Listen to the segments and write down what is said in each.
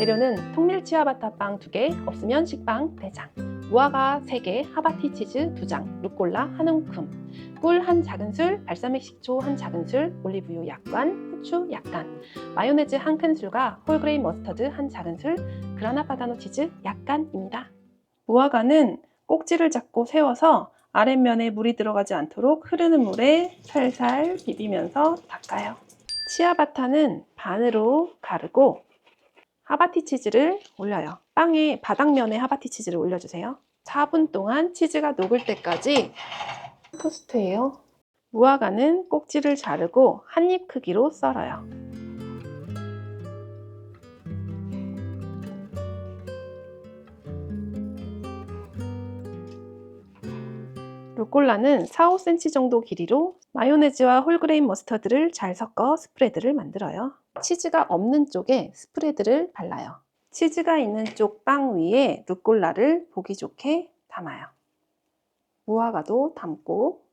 재료는 통밀 치아바타 빵 2개, 없으면 식빵 4장, 무화과 3개, 하바티 치즈 2장, 루꼴라 1움큼, 꿀 1작은술, 발사믹 식초 1작은술, 올리브유 약간, 후추 약간, 마요네즈 1큰술과 홀그레인 머스터드 1작은술, 그라나 파다노 치즈 약간입니다. 무화과는 꼭지를 잡고 세워서 아랫면에 물이 들어가지 않도록 흐르는 물에 살살 비비면서 닦아요. 치아바타는 반으로 가르고 하바티 치즈를 올려요. 빵의 바닥면에 하바티 치즈를 올려주세요. 4분 동안 치즈가 녹을 때까지 토스트해요. 무화과는 꼭지를 자르고 한 입 크기로 썰어요. 루꼴라는 4-5cm 정도 길이로 마요네즈와 홀그레인 머스터드를 잘 섞어 스프레드를 만들어요. 치즈가 없는 쪽에 스프레드를 발라요. 치즈가 있는 쪽 빵 위에 루꼴라를 보기 좋게 담아요. 무화과도 담고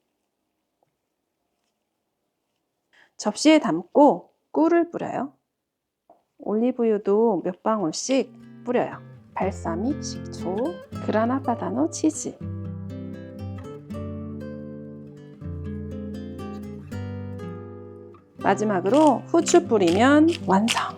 접시에 담고 꿀을 뿌려요. 올리브유도 몇 방울씩 뿌려요. 발사믹 식초, 그라나 파다노 치즈, 마지막으로 후추 뿌리면 완성!